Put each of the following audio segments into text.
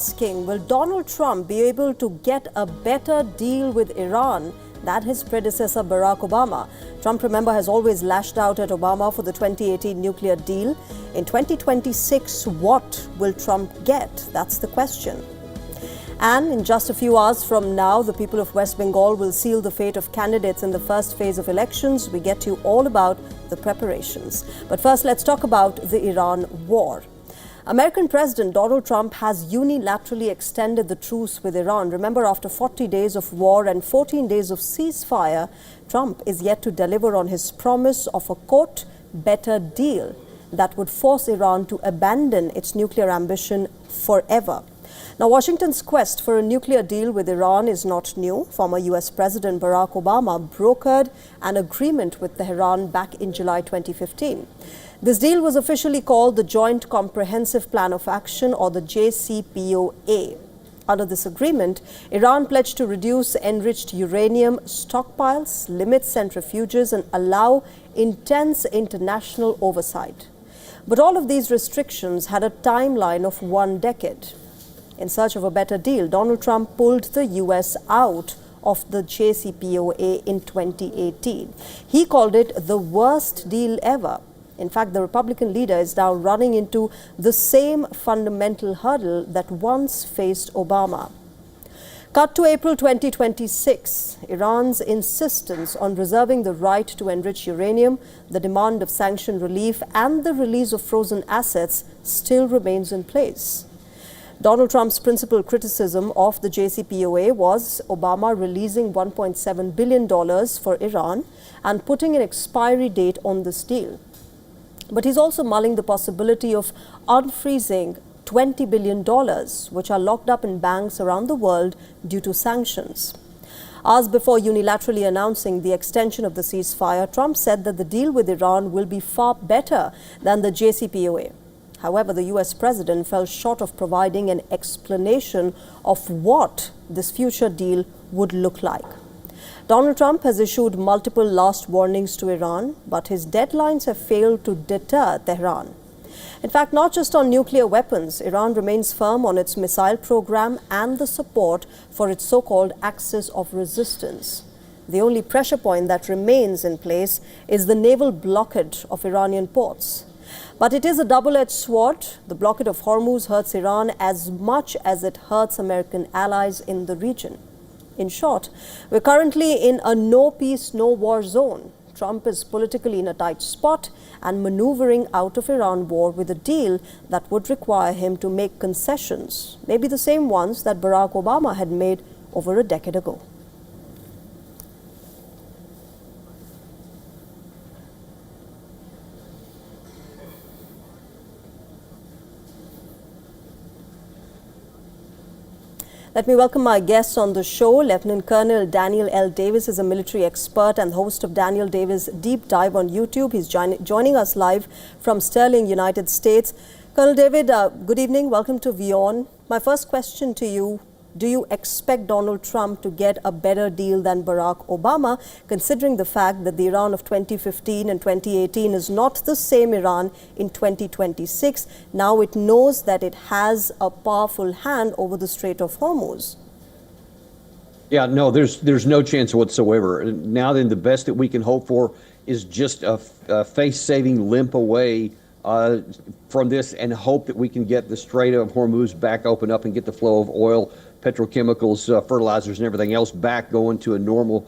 Asking, will Donald Trump be able to get a better deal with Iran than his predecessor Barack Obama? Trump, remember, has always lashed out at Obama for the 2018 nuclear deal. In 2026, what will Trump get? That's the question. And in just a few hours from now, the people of West Bengal will seal the fate of candidates in the first phase of elections. We get to you all about the preparations. But first, let's talk about the Iran war. American President Donald Trump has unilaterally extended the truce with Iran. Remember, after 40 days of war and 14 days of ceasefire, Trump is yet to deliver on his promise of a, quote, better deal that would force Iran to abandon its nuclear ambition forever. Now, Washington's quest for a nuclear deal with Iran is not new. Former U.S. President Barack Obama brokered an agreement with Tehran back in July 2015. This deal was officially called the Joint Comprehensive Plan of Action, or the JCPOA. Under this agreement, Iran pledged to reduce enriched uranium stockpiles, limit centrifuges, and allow intense international oversight. But all of these restrictions had a timeline of 1 decade. In search of a better deal, Donald Trump pulled the U.S. out of the JCPOA in 2018. He called it the worst deal ever. In fact, the Republican leader is now running into the same fundamental hurdle that once faced Obama. Cut to April 2026, Iran's insistence on reserving the right to enrich uranium, the demand of sanction relief, and the release of frozen assets still remains in place. Donald Trump's principal criticism of the JCPOA was Obama releasing $1.7 billion for Iran and putting an expiry date on this deal. But he's also mulling the possibility of unfreezing $20 billion, which are locked up in banks around the world due to sanctions. Hours before unilaterally announcing the extension of the ceasefire, Trump said that the deal with Iran will be far better than the JCPOA. However, the U.S. president fell short of providing an explanation of what this future deal would look like. Donald Trump has issued multiple last warnings to Iran, but his deadlines have failed to deter Tehran. In fact, not just on nuclear weapons, Iran remains firm on its missile program and the support for its so-called axis of resistance. The only pressure point that remains in place is the naval blockade of Iranian ports. But it is a double-edged sword. The blockade of Hormuz hurts Iran as much as it hurts American allies in the region. In short, we're currently in a no peace, no war zone. Trump is politically in a tight spot and maneuvering out of Iran war with a deal that would require him to make concessions, maybe the same ones that Barack Obama had made over a decade ago. Let me welcome my guests on the show. Lieutenant Colonel Daniel L. Davis is a military expert and host of Daniel Davis Deep Dive on YouTube. He's joining us live from Sterling, United States. Colonel David, good evening. Welcome to WION. My first question to you, do you expect Donald Trump to get a better deal than Barack Obama, considering the fact that the Iran of 2015 and 2018 is not the same Iran in 2026? Now it knows that it has a powerful hand over the Strait of Hormuz. Yeah, no, there's no chance whatsoever. Now then, the best that we can hope for is just a face-saving limp away from this, and hope that we can get the Strait of Hormuz back open up and get the flow of oil, petrochemicals, fertilizers, and everything else back going to a normal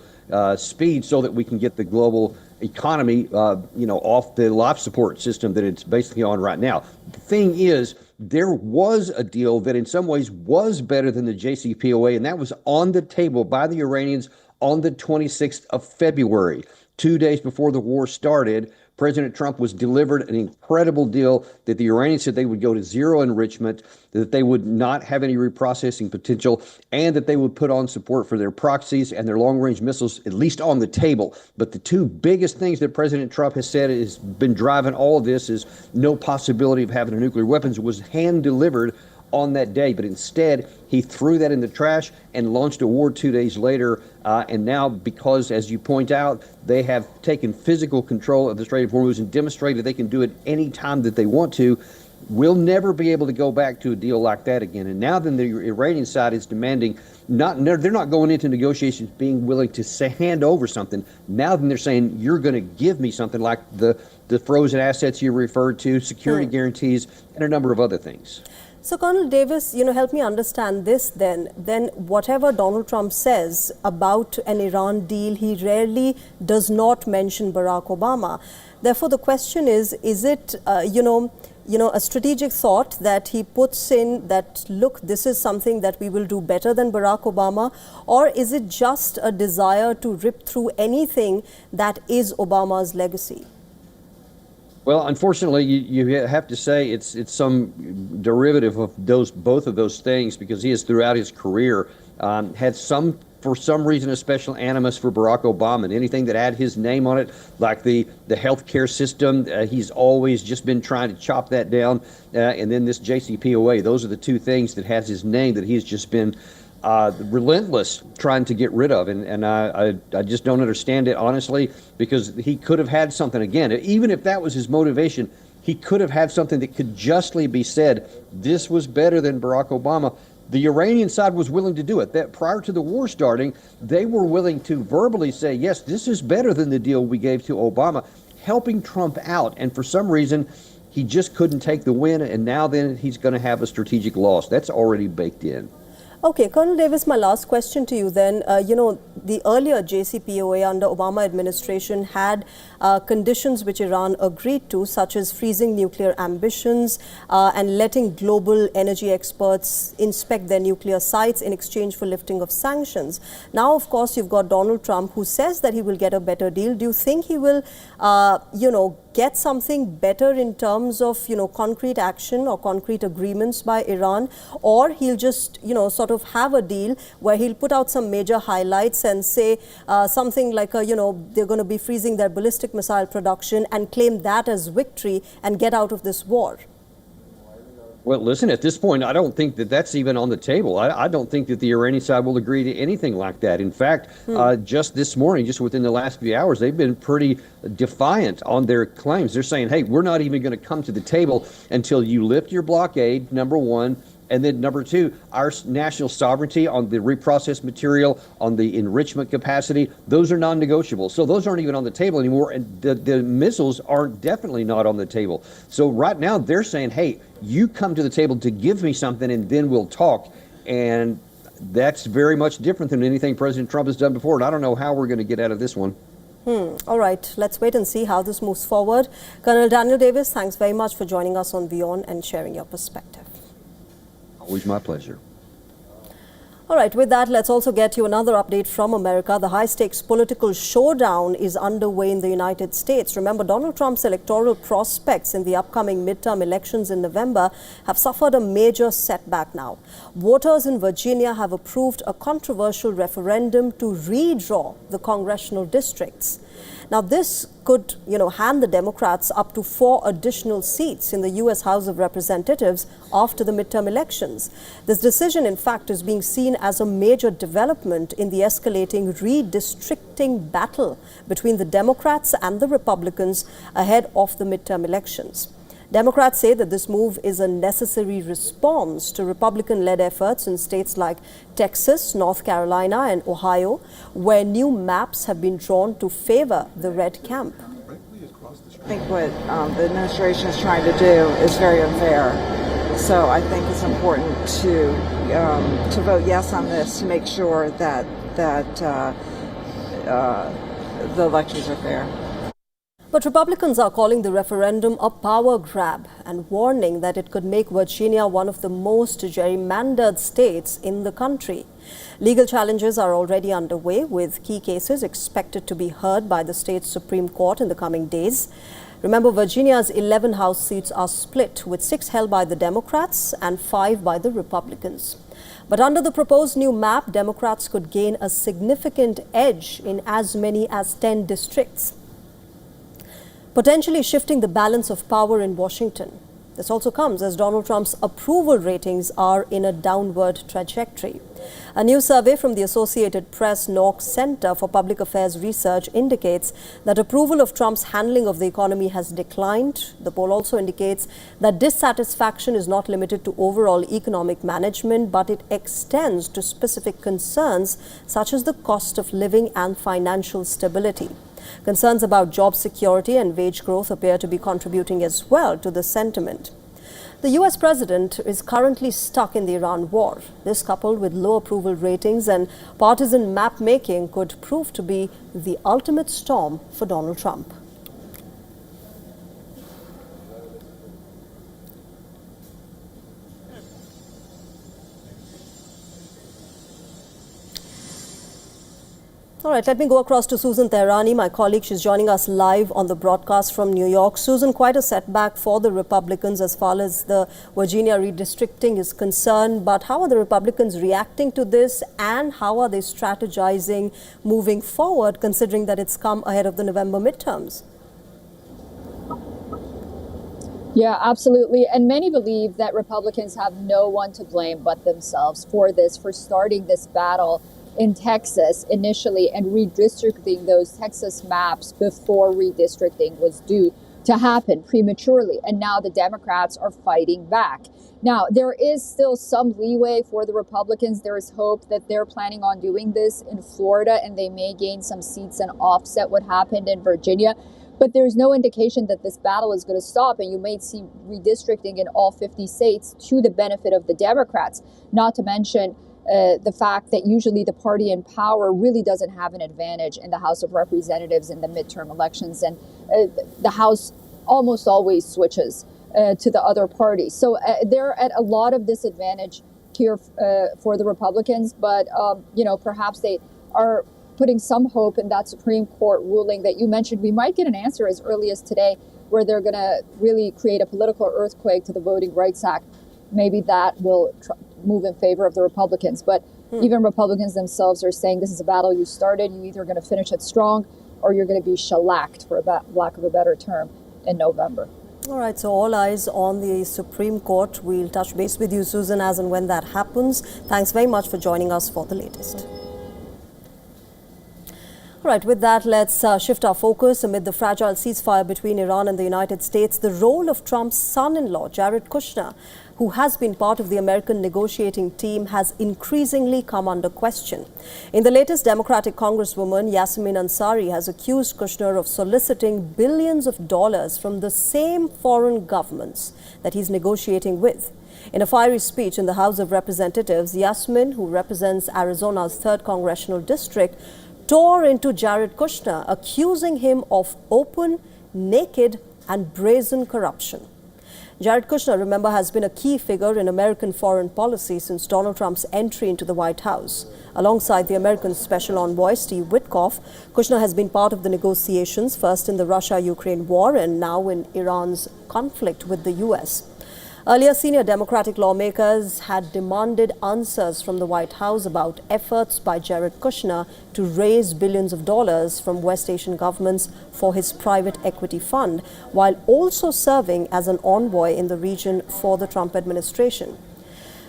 speed, so that we can get the global economy, off the life support system that it's basically on right now. The thing is, there was a deal that in some ways was better than the JCPOA, and that was on the table by the Iranians on the 26th of February, 2 days before the war started. President Trump was delivered an incredible deal that the Iranians said they would go to zero enrichment, that they would not have any reprocessing potential, and that they would put on support for their proxies and their long-range missiles, at least on the table. But the two biggest things that President Trump has said has been driving all of this is no possibility of having nuclear weapons was hand-delivered on that day, but instead he threw that in the trash and launched a war 2 days later. And now, because, as you point out, they have taken physical control of the Strait of Hormuz and demonstrated they can do it any time that they want to, we'll never be able to go back to a deal like that again. And now then the Iranian side is demanding, they're not going into negotiations being willing to hand over something. Now then they're saying, you're going to give me something like the frozen assets you referred to, security guarantees, and a number of other things. So, Colonel Davis, help me understand this then. Then whatever Donald Trump says about an Iran deal, he rarely does not mention Barack Obama. Therefore, the question is it, a strategic thought that he puts in that, look, this is something that we will do better than Barack Obama, or is it just a desire to rip through anything that is Obama's legacy? Well, unfortunately, you have to say it's some derivative of both of those things, because he has throughout his career had for some reason, a special animus for Barack Obama, and anything that had his name on it, like the healthcare system, he's always just been trying to chop that down. And then this JCPOA, those are the two things that has his name that he's just been relentless trying to get rid of. And I just don't understand it, honestly, because he could have had something, again, even if that was his motivation, he could have had something that could justly be said, this was better than Barack Obama. The Iranian side was willing to do it. That prior to the war starting, they were willing to verbally say, yes, this is better than the deal we gave to Obama, helping Trump out. And for some reason, he just couldn't take the win, and now then he's going to have a strategic loss. That's already baked in. Okay, Colonel Davis, my last question to you then. The earlier JCPOA under Obama administration had conditions which Iran agreed to, such as freezing nuclear ambitions and letting global energy experts inspect their nuclear sites in exchange for lifting of sanctions. Now, of course, you've got Donald Trump, who says that he will get a better deal. Do you think he will, get something better in terms of, concrete action or concrete agreements by Iran, or he'll just, sort of have a deal where he'll put out some major highlights and say something like, they're going to be freezing their ballistic missile production and claim that as victory and get out of this war? Well, listen, at this point, I don't think that that's even on the table. I don't think that the Iranian side will agree to anything like that. In fact, just this morning, just within the last few hours, they've been pretty defiant on their claims. They're saying, hey, we're not even going to come to the table until you lift your blockade, number one. And then number two, our national sovereignty on the reprocessed material, on the enrichment capacity, those are non-negotiable. So those aren't even on the table anymore. And the missiles are definitely not on the table. So right now they're saying, hey, you come to the table to give me something and then we'll talk. And that's very much different than anything President Trump has done before. And I don't know how we're going to get out of this one. All right, let's wait and see how this moves forward. Colonel Daniel Davis, thanks very much for joining us on WION and sharing your perspective. Always my pleasure. All right, with that, let's also get you another update from America. The high-stakes political showdown is underway in the United States. Remember, Donald Trump's electoral prospects in the upcoming midterm elections in November have suffered a major setback now. Voters in Virginia have approved a controversial referendum to redraw the congressional districts. Now, this could, hand the Democrats up to 4 additional seats in the U.S. House of Representatives after the midterm elections. This decision, in fact, is being seen as a major development in the escalating redistricting battle between the Democrats and the Republicans ahead of the midterm elections. Democrats say that this move is a necessary response to Republican-led efforts in states like Texas, North Carolina, and Ohio, where new maps have been drawn to favor the red camp. I think what the administration is trying to do is very unfair. So I think it's important to vote yes on this to make sure that the elections are fair. But Republicans are calling the referendum a power grab and warning that it could make Virginia one of the most gerrymandered states in the country. Legal challenges are already underway, with key cases expected to be heard by the state's Supreme Court in the coming days. Remember, Virginia's 11 House seats are split, with 6 held by the Democrats and 5 by the Republicans. But under the proposed new map, Democrats could gain a significant edge in as many as 10 districts, potentially shifting the balance of power in Washington. This also comes as Donald Trump's approval ratings are in a downward trajectory. A new survey from the Associated Press Nork Center for Public Affairs Research indicates that approval of Trump's handling of the economy has declined. The poll also indicates that dissatisfaction is not limited to overall economic management, but it extends to specific concerns such as the cost of living and financial stability. Concerns about job security and wage growth appear to be contributing as well to the sentiment. The US president is currently stuck in the Iran war. This, coupled with low approval ratings and partisan map making, could prove to be the ultimate storm for Donald Trump. All right, let me go across to Susan Tehrani, my colleague. She's joining us live on the broadcast from New York. Susan, quite a setback for the Republicans as far as the Virginia redistricting is concerned. But how are the Republicans reacting to this, and how are they strategizing moving forward, considering that it's come ahead of the November midterms? Yeah, absolutely. And many believe that Republicans have no one to blame but themselves for this, for starting this battle in Texas initially and redistricting those Texas maps before redistricting was due to happen prematurely. And now the Democrats are fighting back. Now, there is still some leeway for the Republicans. There is hope that they're planning on doing this in Florida and they may gain some seats and offset what happened in Virginia. But there's no indication that this battle is going to stop, and you may see redistricting in all 50 states to the benefit of the Democrats, not to mention the fact that usually the party in power really doesn't have an advantage in the House of Representatives in the midterm elections, and the House almost always switches to the other party. So they're at a lot of disadvantage here for the Republicans, but perhaps they are putting some hope in that Supreme Court ruling that you mentioned. We might get an answer as early as today, where they're going to really create a political earthquake to the Voting Rights Act. Maybe that will move in favor of the Republicans. But even Republicans themselves are saying this is a battle you started. You're either going to finish it strong or you're going to be shellacked, for lack of a better term, in November. All right, so all eyes on the Supreme Court. We'll touch base with you, Susan, as and when that happens. Thanks very much for joining us for the latest. All right, with that, let's shift our focus. Amid the fragile ceasefire between Iran and the United States, the role of Trump's son-in-law, Jared Kushner, who has been part of the American negotiating team, has increasingly come under question. In the latest, Democratic Congresswoman Yasmin Ansari has accused Kushner of soliciting billions of dollars from the same foreign governments that he's negotiating with. In a fiery speech in the House of Representatives, Yasmin, who represents Arizona's 3rd Congressional District, tore into Jared Kushner, accusing him of open, naked, and brazen corruption. Jared Kushner, remember, has been a key figure in American foreign policy since Donald Trump's entry into the White House. Alongside the American Special Envoy Steve Witkoff, Kushner has been part of the negotiations, first in the Russia-Ukraine war and now in Iran's conflict with the U.S. Earlier, senior Democratic lawmakers had demanded answers from the White House about efforts by Jared Kushner to raise billions of dollars from West Asian governments for his private equity fund, while also serving as an envoy in the region for the Trump administration.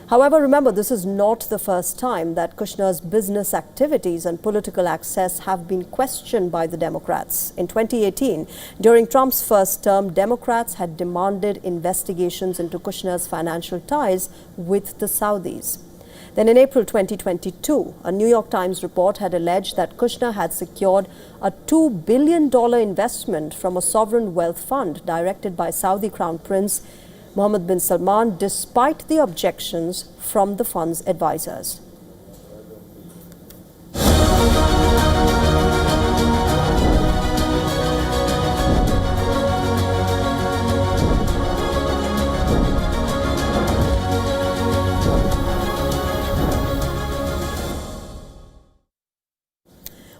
However, remember, this is not the first time that Kushner's business activities and political access have been questioned by the Democrats. In 2018, during Trump's first term, Democrats had demanded investigations into Kushner's financial ties with the Saudis. Then in April 2022, a New York Times report had alleged that Kushner had secured a $2 billion investment from a sovereign wealth fund directed by Saudi Crown Prince Mohammed bin Salman, despite the objections from the fund's advisors.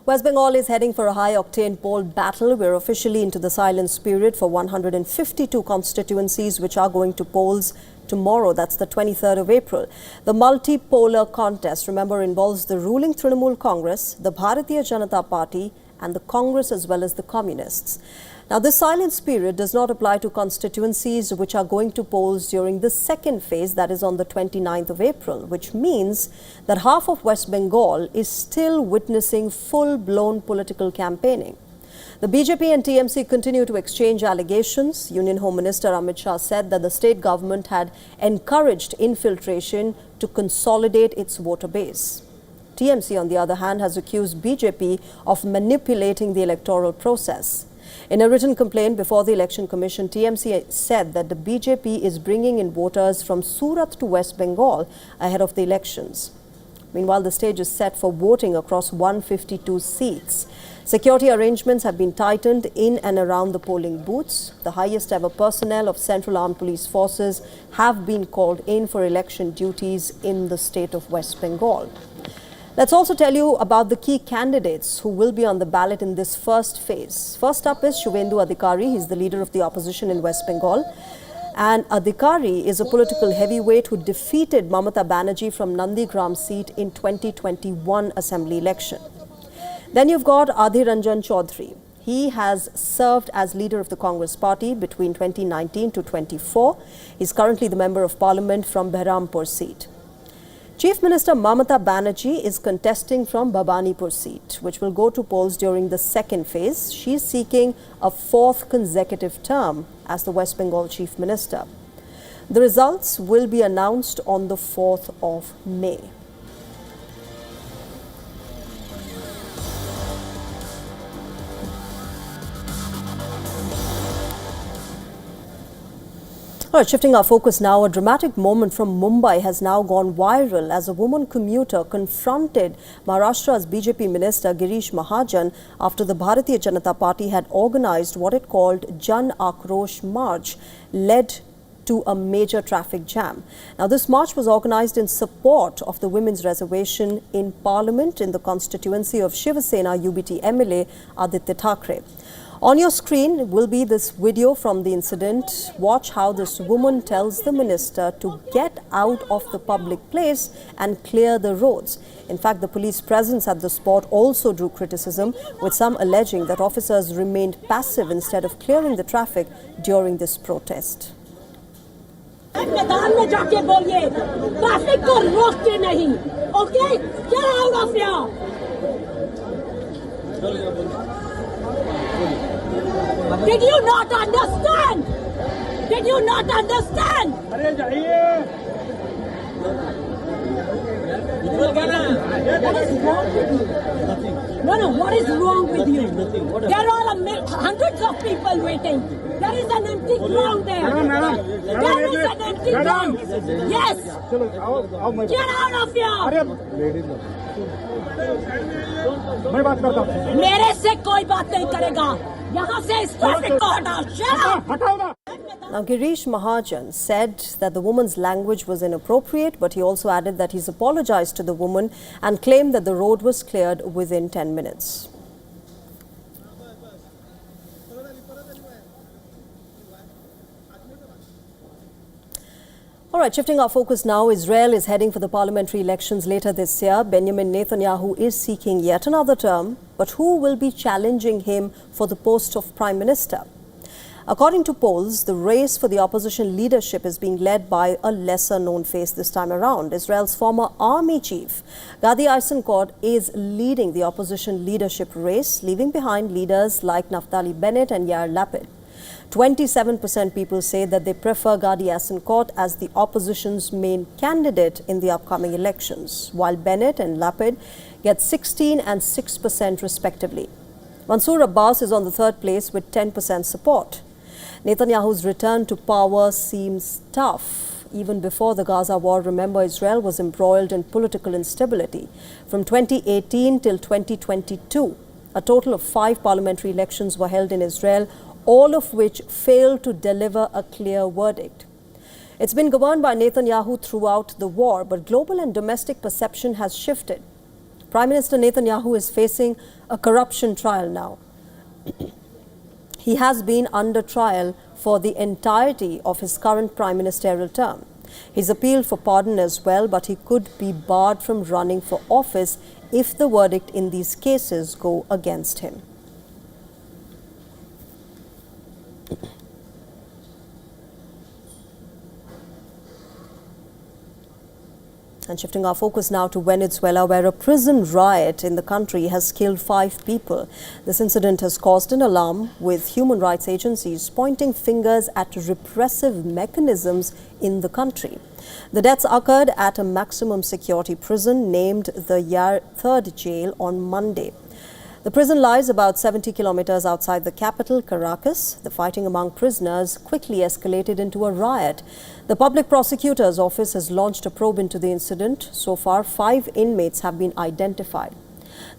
West Bengal is heading for a high-octane poll battle. We're officially into the silence period for 152 constituencies which are going to polls tomorrow. That's the 23rd of April. The multipolar contest, remember, involves the ruling Trinamool Congress, the Bharatiya Janata Party, and the Congress as well as the Communists. Now, this silence period does not apply to constituencies which are going to polls during the second phase, that is on the 29th of April, which means that half of West Bengal is still witnessing full-blown political campaigning. The BJP and TMC continue to exchange allegations. Union Home Minister Amit Shah said that the state government had encouraged infiltration to consolidate its voter base. TMC, on the other hand, has accused BJP of manipulating the electoral process. In a written complaint before the Election Commission, TMC said that the BJP is bringing in voters from Surat to West Bengal ahead of the elections. Meanwhile, the stage is set for voting across 152 seats. Security arrangements have been tightened in and around the polling booths. The highest ever personnel of Central Armed Police Forces have been called in for election duties in the state of West Bengal. Let's also tell you about the key candidates who will be on the ballot in this first phase. First up is Shubhendu Adhikari. He's the leader of the opposition in West Bengal. And Adhikari is a political heavyweight who defeated Mamata Banerjee from Nandigram seat in 2021 assembly election. Then you've got Adhir Ranjan Chaudhary. He has served as leader of the Congress party between 2019 to 24. He's currently the member of parliament from Behrampur seat. Chief Minister Mamata Banerjee is contesting from Bhabanipur seat, which will go to polls during the second phase. She is seeking a fourth consecutive term as the West Bengal Chief Minister. The results will be announced on the 4th of May. All right, shifting our focus now, a dramatic moment from Mumbai has now gone viral as a woman commuter confronted Maharashtra's BJP minister Girish Mahajan after the Bharatiya Janata Party had organized what it called Jan Akrosh March, led to a major traffic jam. Now, this march was organized in support of the women's reservation in Parliament in the constituency of Shiv Sena UBT MLA Aditya Thackeray. On your screen will be this video from the incident. Watch how this woman tells the minister to get out of the public place and clear the roads. In fact, the police presence at the spot also drew criticism, with some alleging that officers remained passive instead of clearing the traffic during this protest. मैदान में जाके बोलिए traffic को रोकते नहीं okay get out of here did you not understand अरे जाइए No, what is wrong with you? There are hundreds of people waiting. There is an empty ground there. There is an empty ground. Yes. Get out of here. मेरे से कोई बात नहीं करेगा. यहाँ से इस ट्रैफिक को हटाओ. Now, Girish Mahajan said that the woman's language was inappropriate, but he also added that he's apologized to the woman and claimed that the road was cleared within 10 minutes. All right, shifting our focus now, Israel is heading for the parliamentary elections later this year. Benjamin Netanyahu is seeking yet another term, but who will be challenging him for the post of Prime Minister? According to polls, the race for the opposition leadership is being led by a lesser-known face this time around. Israel's former army chief, Gadi Eisenkot, is leading the opposition leadership race, leaving behind leaders like Naftali Bennett and Yair Lapid. 27% people say that they prefer Gadi Eisenkot as the opposition's main candidate in the upcoming elections, while Bennett and Lapid get 16 and 6% respectively. Mansour Abbas is on the third place with 10% support. Netanyahu's return to power seems tough. Even before the Gaza war, remember, Israel was embroiled in political instability. From 2018 till 2022, a total of 5 parliamentary elections were held in Israel, all of which failed to deliver a clear verdict. It's been governed by Netanyahu throughout the war, but global and domestic perception has shifted. Prime Minister Netanyahu is facing a corruption trial now. He has been under trial for the entirety of his current prime ministerial term. He's appealed for pardon as well, but he could be barred from running for office if the verdict in these cases go against him. And shifting our focus now to Venezuela, where a prison riot in the country has killed 5 people. This incident has caused an alarm, with human rights agencies pointing fingers at repressive mechanisms in the country. The deaths occurred at a maximum security prison named the Yar 3rd Jail on Monday. The prison lies about 70 kilometers outside the capital, Caracas. The fighting among prisoners quickly escalated into a riot. The public prosecutor's office has launched a probe into the incident. So far, 5 inmates have been identified.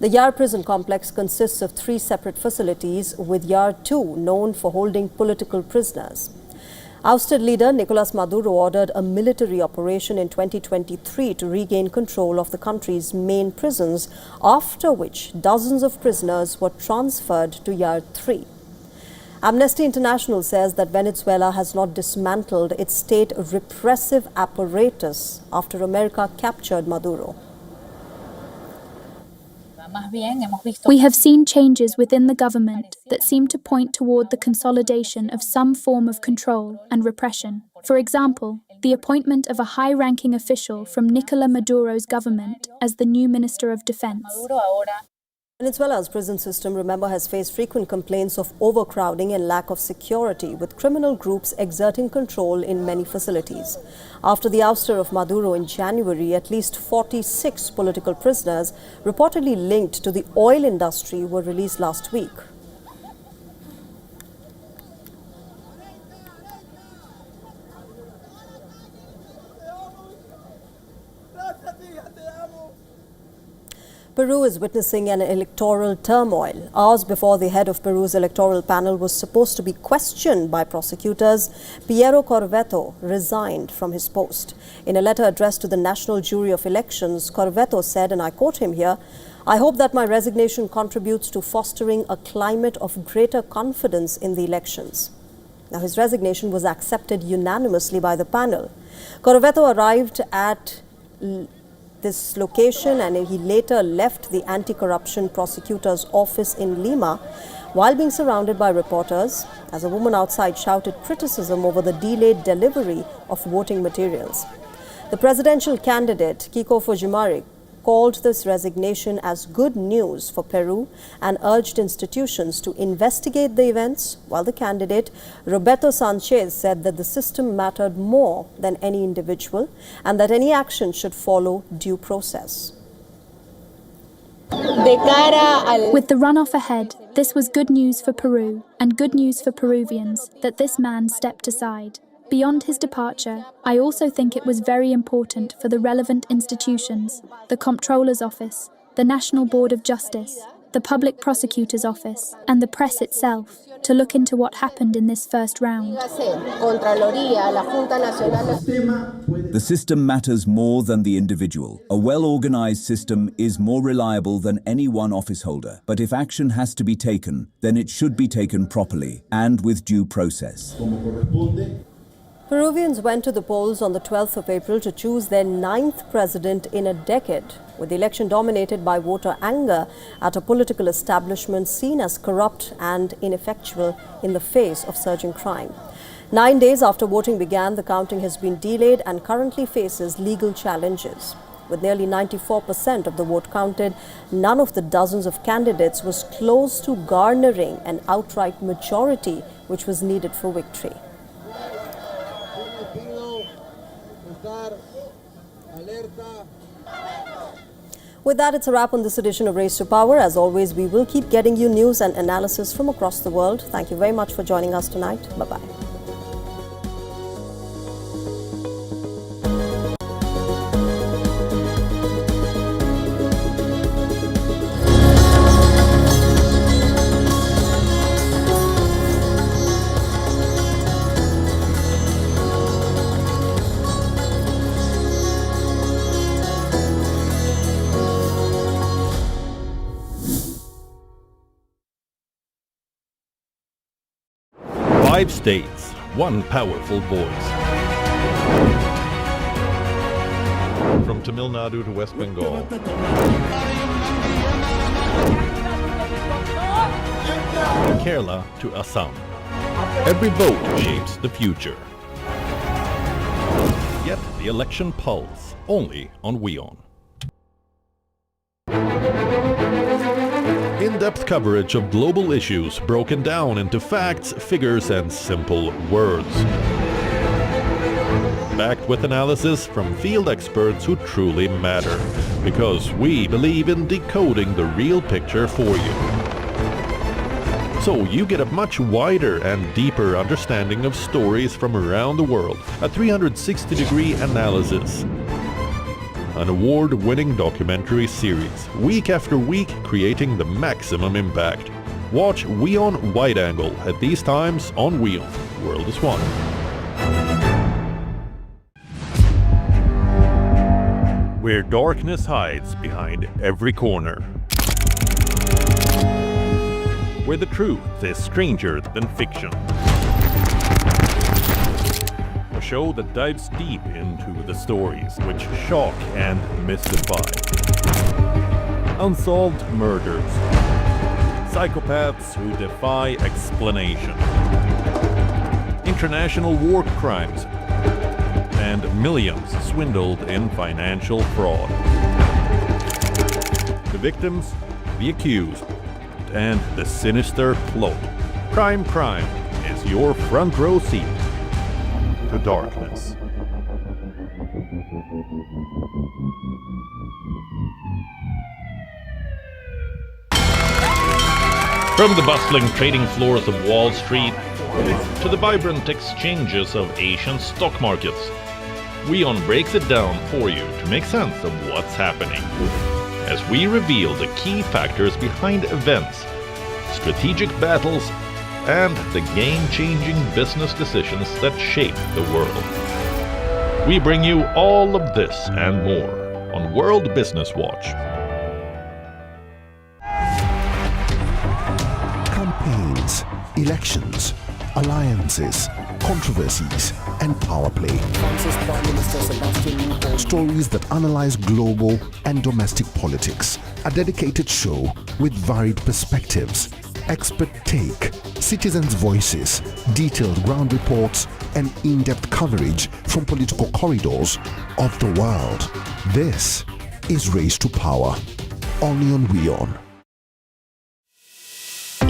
The Yar prison complex consists of 3 separate facilities, with Yar 2 known for holding political prisoners. Ousted leader Nicolas Maduro ordered a military operation in 2023 to regain control of the country's main prisons, after which dozens of prisoners were transferred to Yar 3. Amnesty International says that Venezuela has not dismantled its state repressive apparatus after America captured Maduro. We have seen changes within the government that seem to point toward the consolidation of some form of control and repression. For example, the appointment of a high-ranking official from Nicolas Maduro's government as the new Minister of Defense. Venezuela's prison system, remember, has faced frequent complaints of overcrowding and lack of security, with criminal groups exerting control in many facilities. After the ouster of Maduro in January, at least 46 political prisoners, reportedly linked to the oil industry, were released last week. Peru is witnessing an electoral turmoil. Hours before the head of Peru's electoral panel was supposed to be questioned by prosecutors, Piero Corvetto resigned from his post. In a letter addressed to the National Jury of Elections, Corvetto said, and I quote him here, "I hope that my resignation contributes to fostering a climate of greater confidence in the elections." Now, his resignation was accepted unanimously by the panel. Corvetto arrived at this location and he later left the anti-corruption prosecutor's office in Lima while being surrounded by reporters as a woman outside shouted criticism over the delayed delivery of voting materials. The presidential candidate, Keiko Fujimori, called this resignation as good news for Peru and urged institutions to investigate the events, while the candidate, Roberto Sanchez, said that the system mattered more than any individual and that any action should follow due process. With the runoff ahead, this was good news for Peru and good news for Peruvians that this man stepped aside. Beyond his departure, I also think it was very important for the relevant institutions, the Comptroller's Office, the National Board of Justice, the Public Prosecutor's Office, and the press itself, to look into what happened in this first round. The system matters more than the individual. A well-organized system is more reliable than any one office holder. But if action has to be taken, then it should be taken properly and with due process. Peruvians went to the polls on the 12th of April to choose their 9th president in a decade, with the election dominated by voter anger at a political establishment seen as corrupt and ineffectual in the face of surging crime. 9 days after voting began, the counting has been delayed and currently faces legal challenges. With nearly 94% of the vote counted, none of the dozens of candidates was close to garnering an outright majority, which was needed for victory. With that, it's a wrap on this edition of Race to Power. As always, we will keep getting you news and analysis from across the world. Thank you very much for joining us tonight. Bye-bye. Five states, one powerful voice. From Tamil Nadu to West Bengal. Kerala to Assam. Every vote shapes the future. Get the election pulse only on WION. In-depth coverage of global issues broken down into facts, figures, and simple words. Backed with analysis from field experts who truly matter, because we believe in decoding the real picture for you. So you get a much wider and deeper understanding of stories from around the world, a 360-degree analysis. An award-winning documentary series, week after week creating the maximum impact. Watch WION Wide Angle at these times on WION. World is One. Where darkness hides behind every corner. Where the truth is stranger than fiction. A show that dives deep into the stories which shock and mystify. Unsolved murders. Psychopaths who defy explanation. International war crimes. And millions swindled in financial fraud. The victims, the accused, and the sinister plot. Crime is your front row seat to darkness. From the bustling trading floors of Wall Street to the vibrant exchanges of Asian stock markets, WION breaks it down for you to make sense of what's happening, as we reveal the key factors behind events, strategic battles, and the game-changing business decisions that shape the world. We bring you all of this and more on World Business Watch. Campaigns, elections, alliances, controversies, and power play. Stories that analyze global and domestic politics. A dedicated show with varied perspectives, expert take, citizens' voices, detailed ground reports, and in-depth coverage from political corridors of the world. This is Race to Power, only on WION.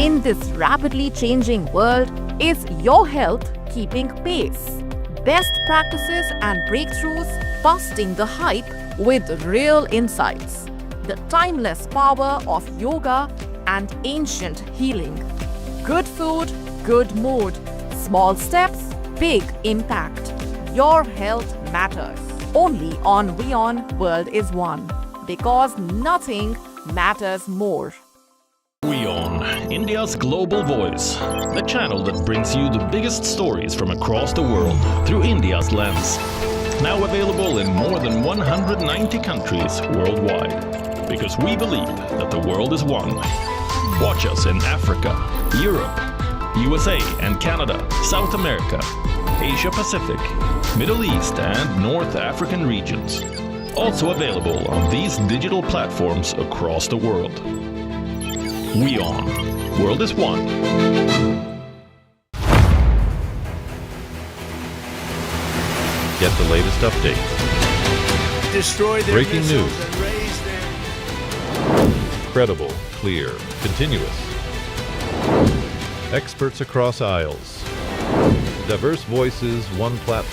In this rapidly changing world, is your health keeping pace? Best practices and breakthroughs, busting the hype with real insights. The timeless power of yoga and ancient healing. Good food, good mood. Small steps, big impact. Your health matters. Only on WION World is One. Because nothing matters more. WION, India's global voice. The channel that brings you the biggest stories from across the world through India's lens. Now available in more than 190 countries worldwide. Because we believe that the world is one. Watch us in Africa, Europe, USA and Canada, South America, Asia Pacific, Middle East and North African regions. Also available on these digital platforms across the world. WION. World is One. Get the latest updates. Destroy their breaking missiles news. and raise their... Credible, clear, continuous. Experts across aisles. Diverse voices, one platform.